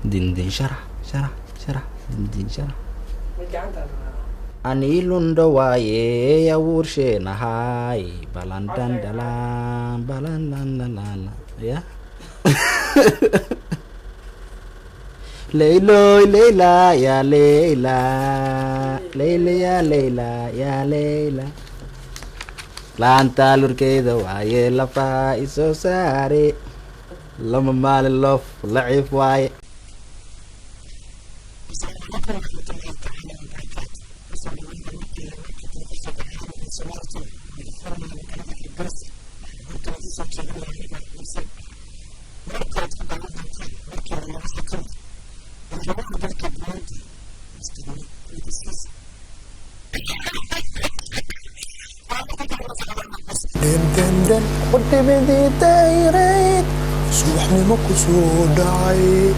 دين شرح دين شرح أني لندواي يا ورشين هاي بلندن دلان يا ليلى ليلى يا ليلى ليلى يا ليلى يا ليلى لانتا لوركيدا واي لفا إسو ساري لما مال اللوف لعيف واي دن قد بدي دايريت صبحني مكسو داي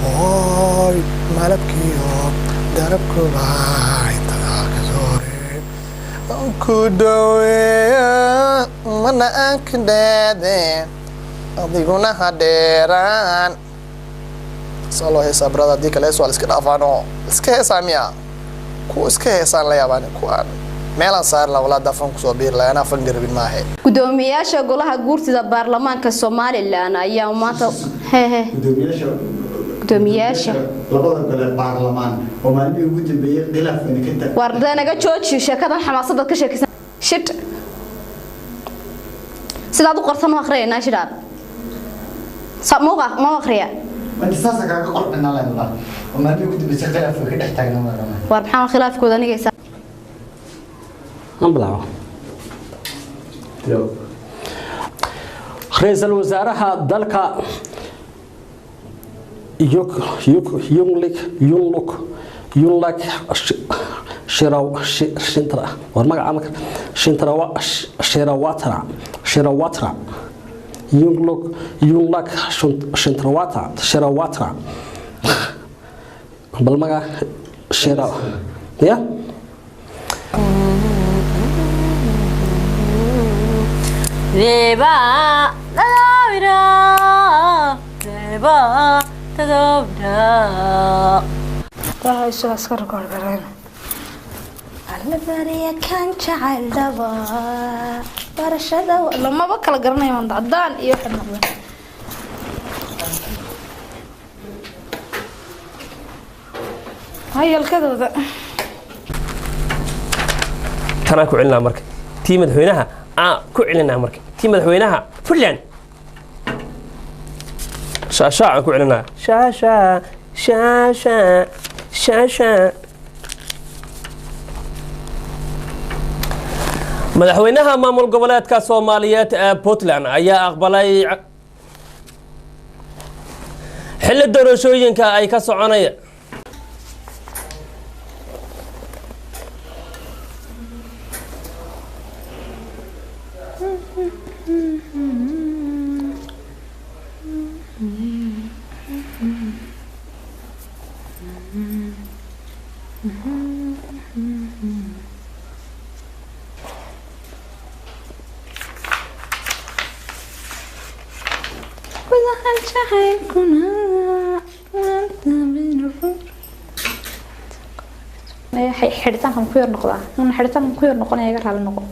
هاي مالبكي دربك باي تداك زوري أنكو دويا من أنك دادين أضيقونا هديران سألو هيسا برادا ديك ليسو على اسكي دافانو اسكي هيسا ميا كو اسكي هيسا لياباني كوان meelan saar la wala dafan ku soo biir la ana fan garbin maahe gudoomiyaasha golaha guurtida baarlamaanka Soomaaliland ayaa maanta gudoomiyaasha labada gole baarlamaan oo maalmii ugu dambeeyay khilaaf in ka tag wardanaga jooji sheekadan xamaasada ka sheekaysan shit sidaad u qortan ma akhriyeena shiraad samuuqa ma akhriya man saasa ka qortana la ilaa oo maalmii ugu dambeeyay khilaaf ka dhex taagna ma rama war maxaa khilaafkooda anigaysa نبلعه رئيس الوزراء دلك يملك شنترا ورمق عمك شنترواترا يملك شنترواترا بالمقا شرا يا Deba tadabra, deba tadabra. Tahay soo askar korbareen. Alla bariya kan jacayl daba. Barashada lama ba kala garanayaan dadaan iyo xirnada. Hay halkadooda. Kana ku cilna marka. Tii madaxweynaha ku cilina marka tii madaxweynaha Puntland shaashaa ku cilina shaasha madaxweynaha maamul goboleedka Soomaaliyeed ee Puntland ayaa aqbalay xilli doorashooyinka ay ka soconayaan xiritaankan ku yar noqdaa xiritaankan ku yar noqonaya iga raali noqo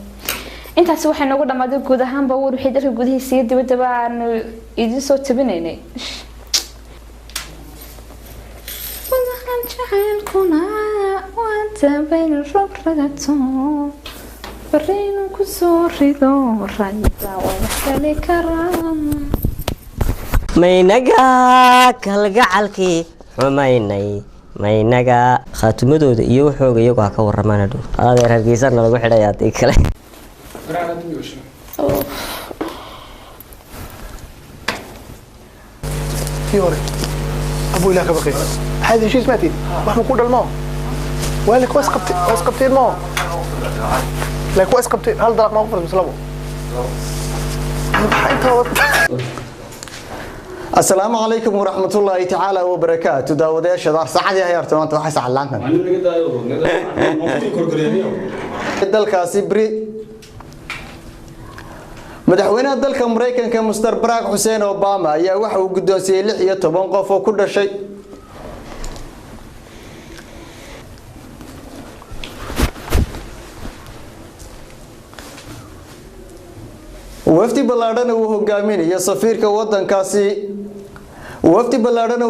intaas waxay nagu dhamaaday guud ahaanba wixii dalka gudihiisa iyo dibadaba aan idin soo tabinaynay waxaan jacaylkuna waanta bayn rogragato bariinu ku soo rido rayda wada kale karam maynaga kalgacalkii xumaynay maynaga khaatumadooda iyo waxooga iyagu ka waramaan dhow adeer hargeysan lagu xidhay aad kale فيوري ابو لا كبقي هذه شيء سمعتي واحد نقول الماء ولك واسقبتي الماء لك واسقبتي هل ضرق موقف مسلمو السلام عليكم ورحمة الله تعالى وبركاته داوديش دار سعدي يا رتمان أنت وحش علانك dalkaasi bri madaxweynaha dalka Mareykanka Mr. Barack Hussein Obama ayaa waxa uu guddoonsiyay 16 qof oo ku dhashay wafdi ballaaran uu hogaaminayo safiirka wadankaasi wafdi ballaaran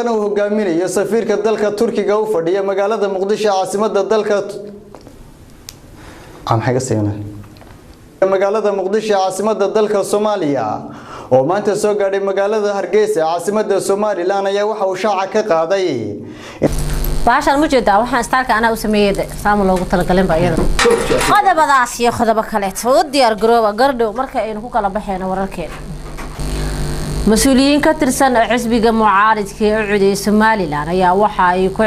uu hogaaminayo safiirka dalka Turkiga u fadhiya magaalada Muqdisho caasimadda dalka magaalada Muqdisho caasimadda dalka Soomaaliya oo maanta soo gaadhay magaalada Hargeysa caasimadda Soomaaliland ayaa waxa uu shaaca ka qaaday baashan ma jeedaa waxaan istaalka ana u sameeyay saamo loogu talagalay baayada qodobadaas iyo qodobo kale oo diyaar garooba gardhow marka aynu ku kala baxayna wararkeena مسؤولين كترسن حزب معارض كعودي سوماليلاند ayaa waxa ay ku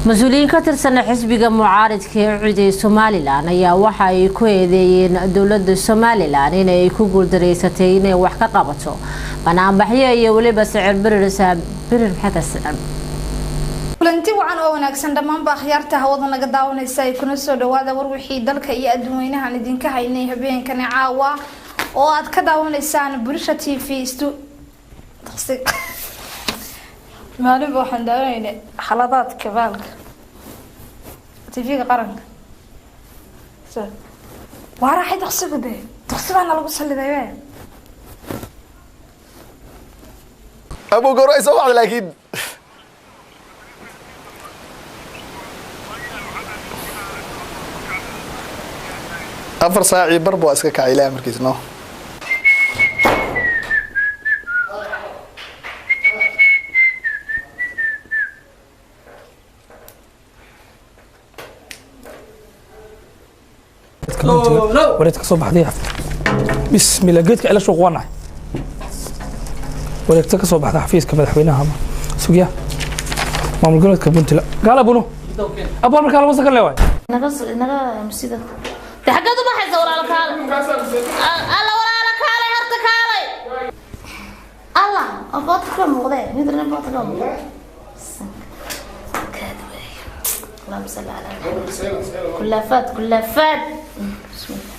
مسؤولين كترسن حزب معارض كعودي سوماليلاند ayaa waxa ay ku eedeeyeen dawladda Soomaaliland inay ku guuldareysatay inay wax ka qabato banaanbaxyo iyo waliba sicir birir xataa sicir kulanti wacan oo wanaagsan dhamaan baa khiyaarta hawada naga daawanaysa ay kuna soo dhawaada war wixii dalka iyo adduunweynaha idinka haynay habeenkan caawa oo aad ka daawanaysaan Bulsha TV maalin waxaan daawanaynaa xaladaad kabaalka TV-ga qaranka waa raaxay taqsiga lagu saliday ابو قريش واحد لكن afar saaci barbo iska ka ilaa markiis no وريتك صبح دي بسم الله جيتك على شوق وانا وريتك صبح ده حفيز كمدحوينها سوقيا ما مقولك بنت لا قال ابو ابو امرك على وسك الله naga musida taxagadu ma hayso walaalkaale alla walaalkaale hartakaale alla aqoonta muuqday midna boodka muuqday اللهم صل على محمد كل فات بسم الله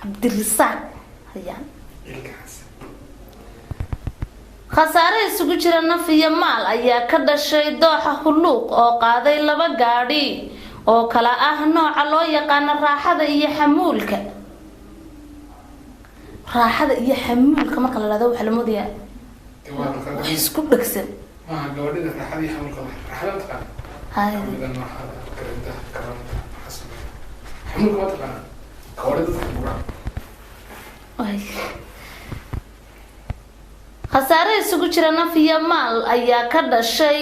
عبد الرزاق هيان خساره isugu jira naf iyo maal ayaa ka dhashay dooxa huluuq oo qaaday laba gaadhi oo kala ah nooca loo yaqaan raaxada iyo xamuulka marka la laado waxa la moodiyaa isku dhagsan gabadhida raaxadii xamuulka raaxada taqaan idan waxa karinta karamta xasan xamuulka ma taqaan gabadhida xamuulka خساره isugu jira naf iyo maal ayaa ka dhashay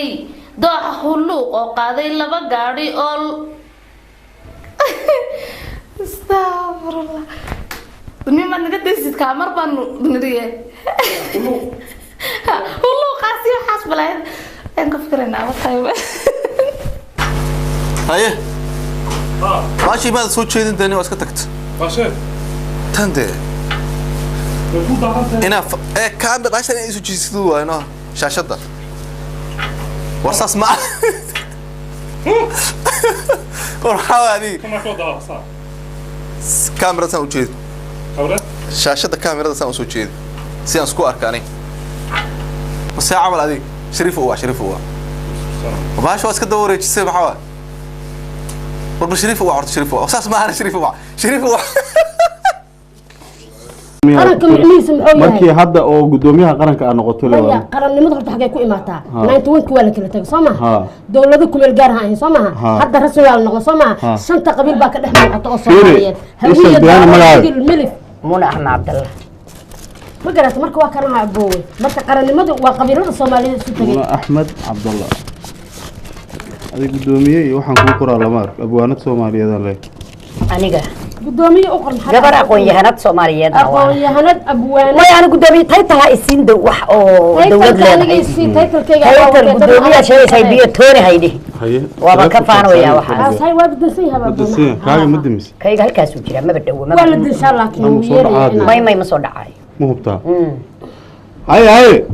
dooxa huluuq oo qaaday laba gaadhi oo astaghfirullah nima naga deesid kaamar baan niriye huluuq qaasi waxaas balay aan ka fikirnaa waxay haye maashi maad soo jeedin dani waa iska tagto baashe tande ina kaamir bashar ay soo jeesido waano shaashada warsaas ma warxawadi kuma ku daaqsa kaamira soo jeed shaashada kaamirada soo jeed si aan isku arkaanay وساعة عمل هذه شريف هو وما شو اسكت دوري تشي محوا رب شريف هو عرض شريف هو اساس ما انا شريف هو qaranka macnihiisa muxuu yahay markii hadda oo gudoomiyaha qaranka aan noqoto leeyahay qarannimada horta xagee ku imaataa 91 waa la kala tagay Soomaha dawladda ku meel gaar ah in Soomaha hadda rasmi waa la noqon Soomaha shanta qabiil baa ka dhex muuqata oo Soomaaliyeed hawiyada milif Muna Ahmed Abdullah ma garata marka waa karama aboowe marka qarannimadu waa qabiilada Soomaaliyeed isu tagay Ahmed Abdullah هذه قدومية وحن كوكرة لمار أبوانات سومالية ذا ليه aniga gudoomiye u qorn gabar aqoon-yahanad Soomaaliyeed aqoon-yahanad abwaan way aan gudoomiye taytaha isiin dow wax oo dawlad leedahay taytalkayga gudoomiye sheegay biyo tooni haydi waa ka faanaya waxa hay waa badasay haba kaaga madimis kayga halkaas u jira ma badhow ma wala insha Allah kiin may ma soo dhacay ma hubtaa hay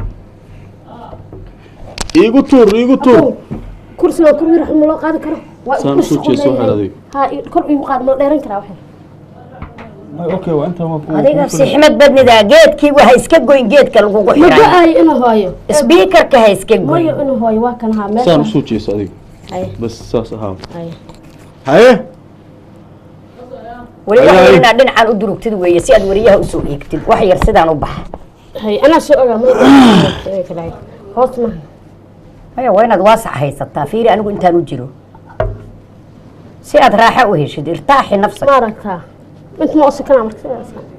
igu tuur kursiga ku mir xum loo qaadi karo saan soo jeeso xaladay ha kor igu qaad ma dheeran kara waxa اوكي وانت adiga si ximad badnida geedkii waxa iska goyn geedka lagu xiray ma go'ay inuu hooyo speaker ka iska goyn mooyo inuu hooyo waa kan ha meesha saan soo jeeso adiga bas saas ahaa hay waliba ina dhinacan u durugtid weeye si aad wariyaha u soo eegtid wax yar sidaan u bax hay ana soo ogaa ma kala hoosna haya waa inaad waasac haysataa fiiri anigu intaan u jiro si aad raaxo u heshid irtaaxi nafsaka maaragtaa انت ما أصلا كلامك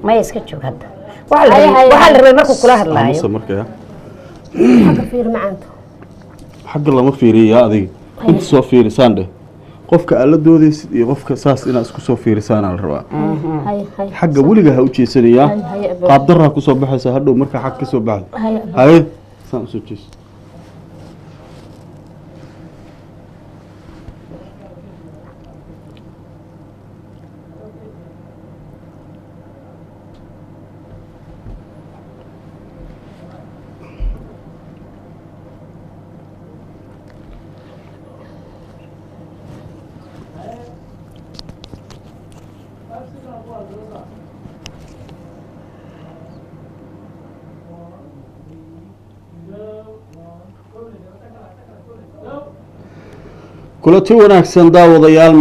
ما يسكت هذا وحال الربي مركو كلها هرلايو حق فير معنته حق الله ما فيري يا أذي كنت سو فيري سانده قفك ألا دوديس قفك ساس إنا اسكو سو فيري سان على الربا حق وليها وجه سريا قادرها كسو بحث هادو مركا حق كسو بعد هاي سان سو جيس كل تي وناكسن داوضيال